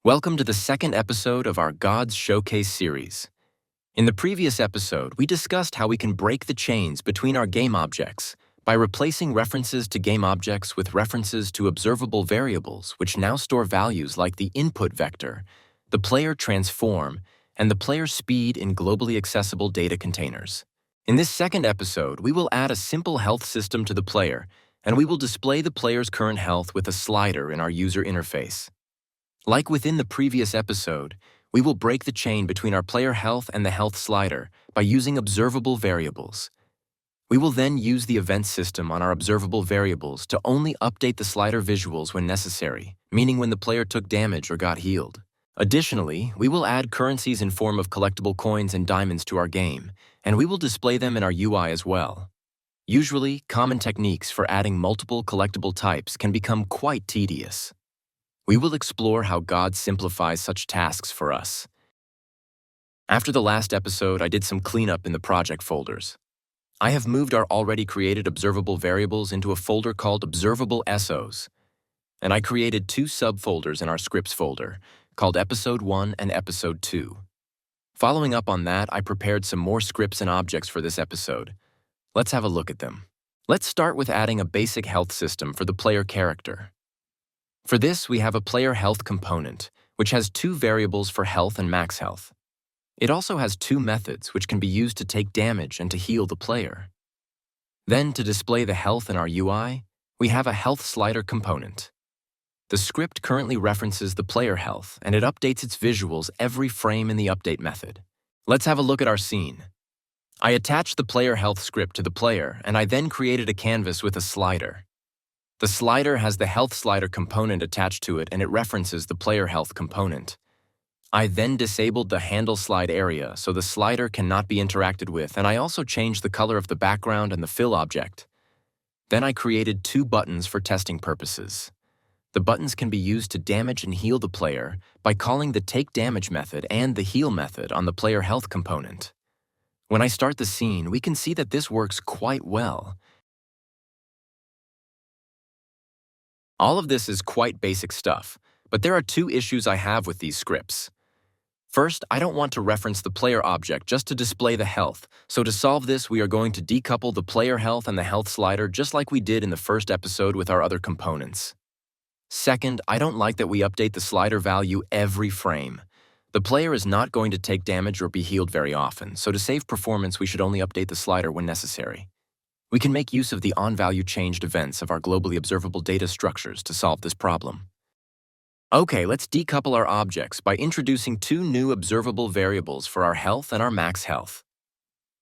Welcome to the second episode of our Gods Showcase series. In the previous episode, we discussed how we can break the chains between our game objects by replacing references to game objects with references to observable variables, which now store values like the input vector, the player transform, and the player speed in globally accessible data containers. In this second episode, we will add a simple health system to the player, and we will display the player's current health with a slider in our user interface. Like within the previous episode, we will break the chain between our player health and the health slider by using observable variables. We will then use the event system on our observable variables to only update the slider visuals when necessary, meaning when the player took damage or got healed. Additionally, we will add currencies in form of collectible coins and diamonds to our game, and we will display them in our UI as well. Usually, common techniques for adding multiple collectible types can become quite tedious. We will explore how God simplifies such tasks for us. After the last episode, I did some cleanup in the project folders. I have moved our already created observable variables into a folder called Observable SOs, and I created two subfolders in our scripts folder called Episode 1 and Episode 2. Following up on that, I prepared some more scripts and objects for this episode. Let's have a look at them. Let's start with adding a basic health system for the player character. For this, we have a player health component, which has two variables for health and max health. It also has two methods which can be used to take damage and to heal the player. Then, to display the health in our UI, we have a health slider component. The script currently references the player health, and it updates its visuals every frame in the update method. Let's have a look at our scene. I attached the player health script to the player, and I then created a canvas with a slider. The slider has the health slider component attached to it, and it references the player health component. I then disabled the handle slide area so the slider cannot be interacted with, and I also changed the color of the background and the fill object. Then I created two buttons for testing purposes. The buttons can be used to damage and heal the player by calling the take damage method and the heal method on the player health component. When I start the scene, we can see that this works quite well. All of this is quite basic stuff, but there are two issues I have with these scripts. First, I don't want to reference the player object just to display the health, so to solve this, we are going to decouple the player health and the health slider just like we did in the first episode with our other components. Second, I don't like that we update the slider value every frame. The player is not going to take damage or be healed very often, so to save performance, we should only update the slider when necessary. We can make use of the OnValueChanged events of our globally observable data structures to solve this problem. Okay, let's decouple our objects by introducing two new observable variables for our health and our max health.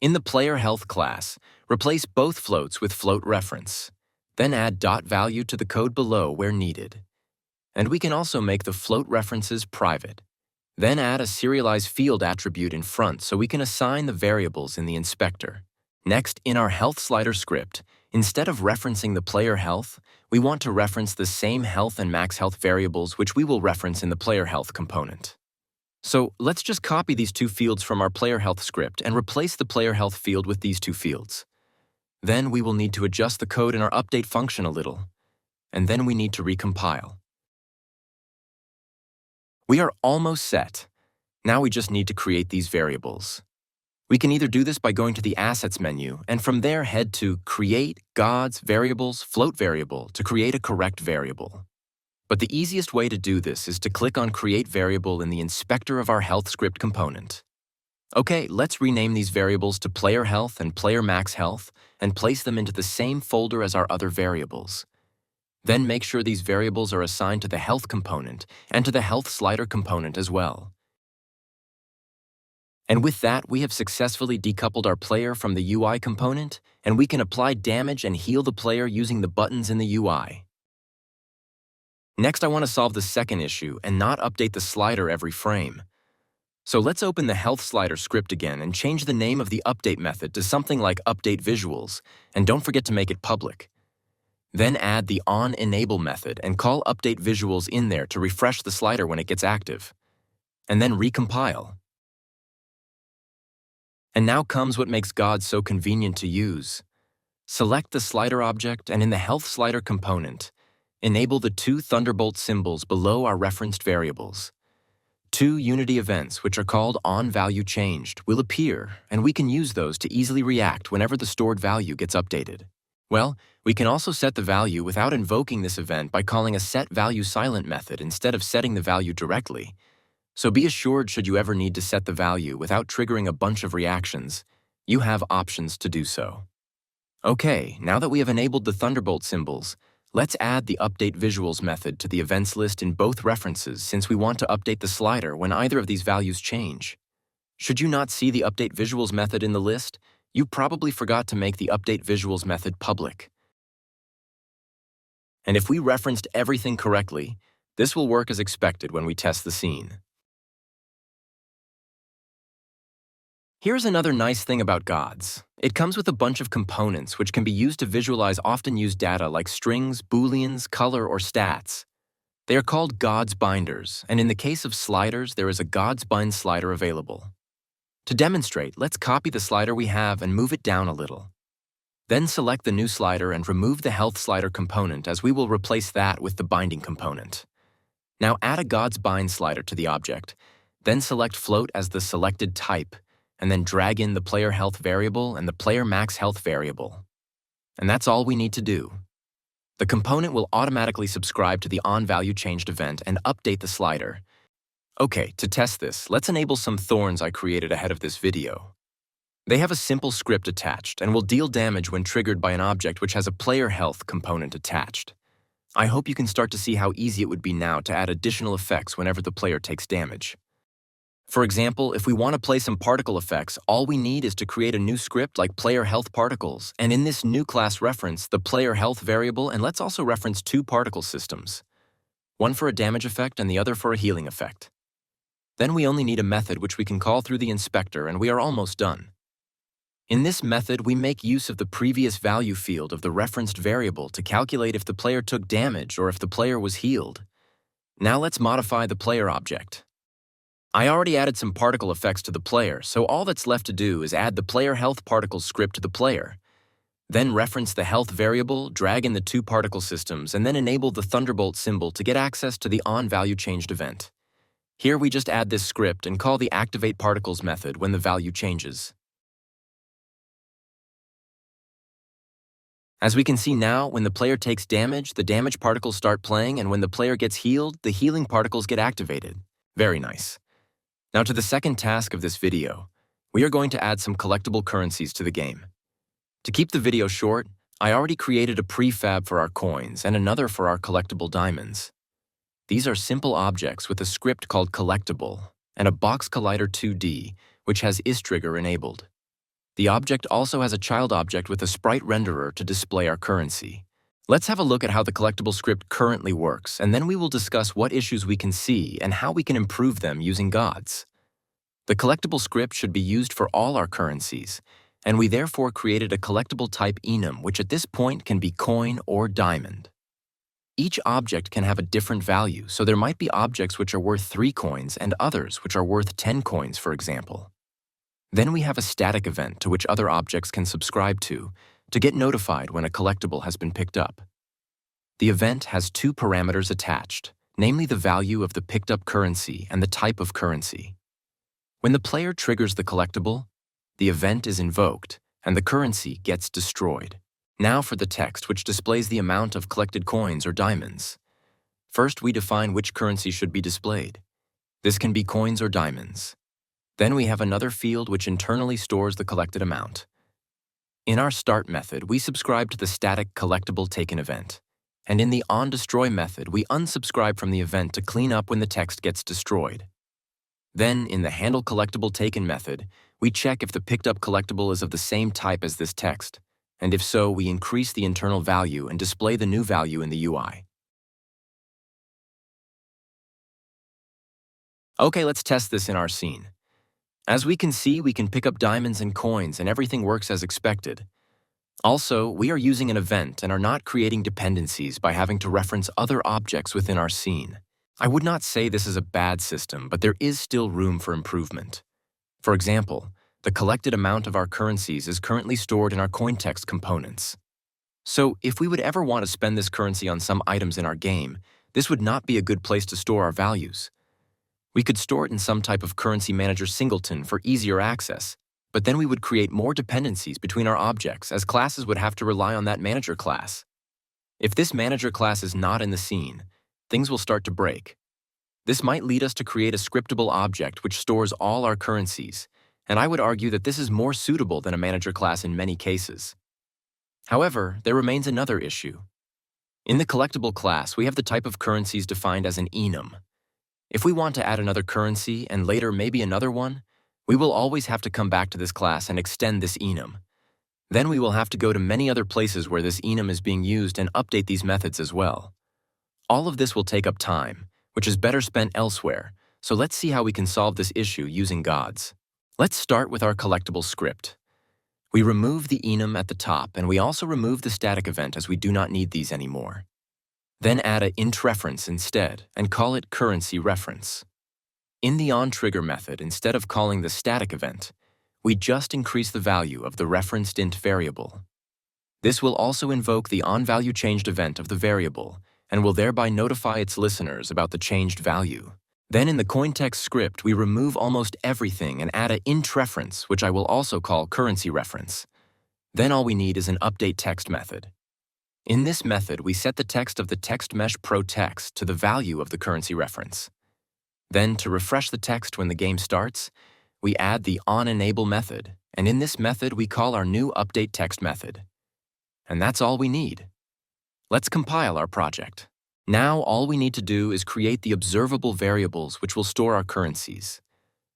In the player health class, replace both floats with float reference. Then add .value to the code below where needed. And we can also make the float references private. Then add a serialized field attribute in front so we can assign the variables in the inspector. Next, in our health slider script, instead of referencing the player health, we want to reference the same health and max health variables which we will reference in the player health component. So let's just copy these two fields from our player health script and replace the player health field with these two fields. Then we will need to adjust the code in our update function a little, and then we need to recompile. We are almost set. Now we just need to create these variables. We can either do this by going to the Assets menu, and from there head to Create, Gods, Variables, Float Variable to create a correct variable. But the easiest way to do this is to click on Create Variable in the inspector of our health script component. Okay, let's rename these variables to Player Health and Player Max Health and place them into the same folder as our other variables. Then make sure these variables are assigned to the Health component and to the Health slider component as well. And with that, we have successfully decoupled our player from the UI component, and we can apply damage and heal the player using the buttons in the UI. Next, I want to solve the second issue and not update the slider every frame. So let's open the health slider script again and change the name of the update method to something like update visuals, and don't forget to make it public. Then add the onEnable method and call update visuals in there to refresh the slider when it gets active. And then recompile. And now comes what makes God so convenient to use. Select the slider object and in the health slider component, enable the two Thunderbolt symbols below our referenced variables. Two Unity events, which are called OnValueChanged, will appear, and we can use those to easily react whenever the stored value gets updated. Well, we can also set the value without invoking this event by calling a setValueSilent method instead of setting the value directly. So be assured, should you ever need to set the value without triggering a bunch of reactions, you have options to do so. Okay, now that we have enabled the Thunderbolt symbols, let's add the Update Visuals method to the events list in both references, since we want to update the slider when either of these values change. Should you not see the Update Visuals method in the list, you probably forgot to make the Update Visuals method public. And if we referenced everything correctly, this will work as expected when we test the scene. Here's another nice thing about Gods. It comes with a bunch of components which can be used to visualize often used data like strings, booleans, color, or stats. They are called Gods binders, and in the case of sliders, there is a Gods bind slider available. To demonstrate, let's copy the slider we have and move it down a little. Then select the new slider and remove the health slider component, as we will replace that with the binding component. Now add a Gods bind slider to the object, then select float as the selected type, and then drag in the player health variable and the player max health variable. And that's all we need to do. The component will automatically subscribe to the OnValueChanged event and update the slider. Okay, to test this, let's enable some thorns I created ahead of this video. They have a simple script attached and will deal damage when triggered by an object which has a player health component attached. I hope you can start to see how easy it would be now to add additional effects whenever the player takes damage. For example, if we want to play some particle effects, all we need is to create a new script like player health particles, and in this new class reference the player health variable, and let's also reference two particle systems, one for a damage effect and the other for a healing effect. Then we only need a method which we can call through the inspector, and we are almost done. In this method, we make use of the previous value field of the referenced variable to calculate if the player took damage or if the player was healed. Now let's modify the player object. I already added some particle effects to the player, so all that's left to do is add the player health particles script to the player. Then reference the health variable, drag in the two particle systems, and then enable the Thunderbolt symbol to get access to the OnValueChanged event. Here we just add this script and call the ActivateParticles method when the value changes. As we can see now, when the player takes damage, the damage particles start playing, and when the player gets healed, the healing particles get activated. Very nice. Now to the second task of this video, we are going to add some collectible currencies to the game. To keep the video short, I already created a prefab for our coins and another for our collectible diamonds. These are simple objects with a script called Collectible and a box collider 2D, which has IsTrigger enabled. The object also has a child object with a sprite renderer to display our currency. Let's have a look at how the collectible script currently works, and then we will discuss what issues we can see and how we can improve them using Gods. The collectible script should be used for all our currencies, and we therefore created a collectible type enum, which at this point can be coin or diamond. Each object can have a different value, so there might be objects which are worth 3 coins and others which are worth 10 coins, for example. Then we have a static event to which other objects can subscribe to get notified when a collectible has been picked up. The event has 2 parameters attached, namely the value of the picked up currency and the type of currency. When the player triggers the collectible, the event is invoked and the currency gets destroyed. Now for the text, which displays the amount of collected coins or diamonds. First, we define which currency should be displayed. This can be coins or diamonds. Then we have another field which internally stores the collected amount. In our start method, we subscribe to the static collectible taken event. And in the onDestroy method, we unsubscribe from the event to clean up when the text gets destroyed. Then, in the handle collectible taken method, we check if the picked up collectible is of the same type as this text, and if so, we increase the internal value and display the new value in the UI. Okay, let's test this in our scene. As we can see, we can pick up diamonds and coins, and everything works as expected. Also, we are using an event and are not creating dependencies by having to reference other objects within our scene. I would not say this is a bad system, but there is still room for improvement. For example, the collected amount of our currencies is currently stored in our cointext components. So, if we would ever want to spend this currency on some items in our game, this would not be a good place to store our values. We could store it in some type of currency manager singleton for easier access, but then we would create more dependencies between our objects as classes would have to rely on that manager class. If this manager class is not in the scene, things will start to break. This might lead us to create a scriptable object which stores all our currencies, and I would argue that this is more suitable than a manager class in many cases. However, there remains another issue. In the collectible class, we have the type of currencies defined as an enum. If we want to add another currency and later maybe another one, we will always have to come back to this class and extend this enum. Then we will have to go to many other places where this enum is being used and update these methods as well. All of this will take up time, which is better spent elsewhere, so let's see how we can solve this issue using gods. Let's start with our collectible script. We remove the enum at the top, and we also remove the static event as we do not need these anymore. Then add a int reference instead and call it currency reference. In the onTrigger method, instead of calling the static event, we just increase the value of the referenced int variable. This will also invoke the OnValueChanged event of the variable and will thereby notify its listeners about the changed value. Then in the CoinText script, we remove almost everything and add a int reference, which I will also call currency reference. Then all we need is an update text method. In this method, we set the text of the text mesh pro text to the value of the currency reference. Then to refresh the text when the game starts, we add the onEnable method, and in this method we call our new update text method. And that's all we need. Let's compile our project. Now all we need to do is create the observable variables which will store our currencies.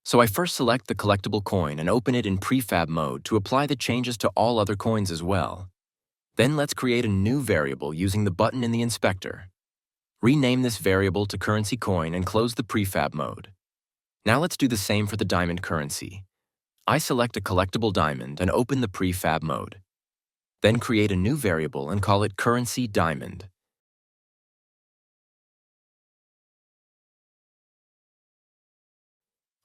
So I first select the collectible coin and open it in prefab mode to apply the changes to all other coins as well. Then let's create a new variable using the button in the inspector. Rename this variable to currency coin and close the prefab mode. Now let's do the same for the diamond currency. I select a collectible diamond and open the prefab mode. Then create a new variable and call it currency diamond.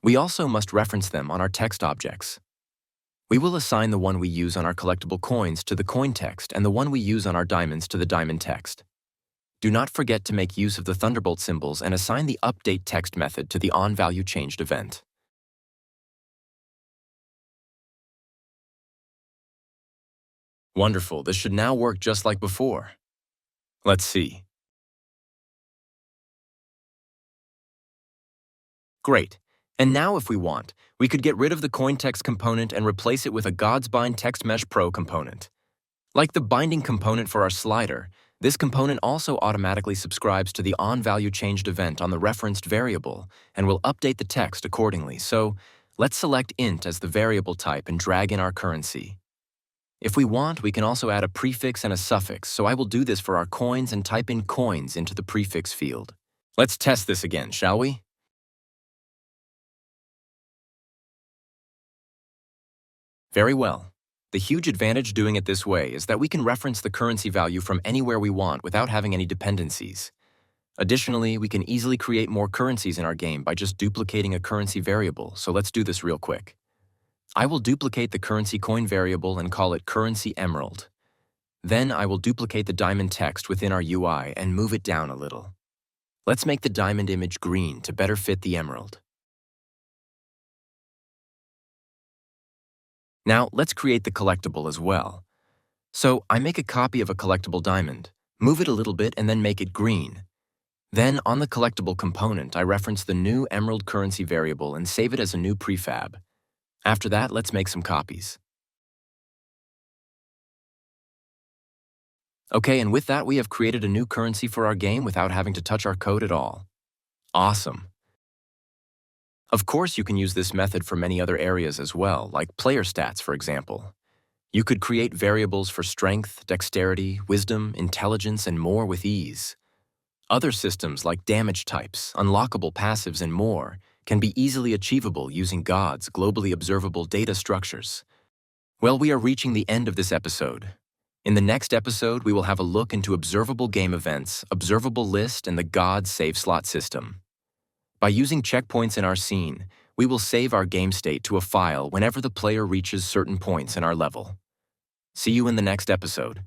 We also must reference them on our text objects. We will assign the one we use on our collectible coins to the coin text and the one we use on our diamonds to the diamond text. Do not forget to make use of the Thunderbolt symbols and assign the update text method to the OnValueChanged event. Wonderful, this should now work just like before. Let's see. Great. And now if we want, we could get rid of the CoinText component and replace it with a GodsBind Text Mesh Pro component. Like the binding component for our slider, this component also automatically subscribes to the OnValueChanged event on the referenced variable and will update the text accordingly. So let's select int as the variable type and drag in our currency. If we want, we can also add a prefix and a suffix, so I will do this for our coins and type in coins into the prefix field. Let's test this again, shall we? Very well. The huge advantage doing it this way is that we can reference the currency value from anywhere we want without having any dependencies. Additionally, we can easily create more currencies in our game by just duplicating a currency variable, so let's do this real quick. I will duplicate the currency coin variable and call it currency emerald. Then I will duplicate the diamond text within our UI and move it down a little. Let's make the diamond image green to better fit the emerald. Now let's create the collectible as well. So I make a copy of a collectible diamond, move it a little bit and then make it green. Then on the collectible component, I reference the new emerald currency variable and save it as a new prefab. After that, let's make some copies. Okay, and with that, we have created a new currency for our game without having to touch our code at all. Awesome. Of course, you can use this method for many other areas as well, like player stats, for example. You could create variables for strength, dexterity, wisdom, intelligence, and more with ease. Other systems like damage types, unlockable passives, and more can be easily achievable using God's globally observable data structures. Well, we are reaching the end of this episode. In the next episode, we will have a look into observable game events, observable list, and the God save slot system. By using checkpoints in our scene, we will save our game state to a file whenever the player reaches certain points in our level. See you in the next episode.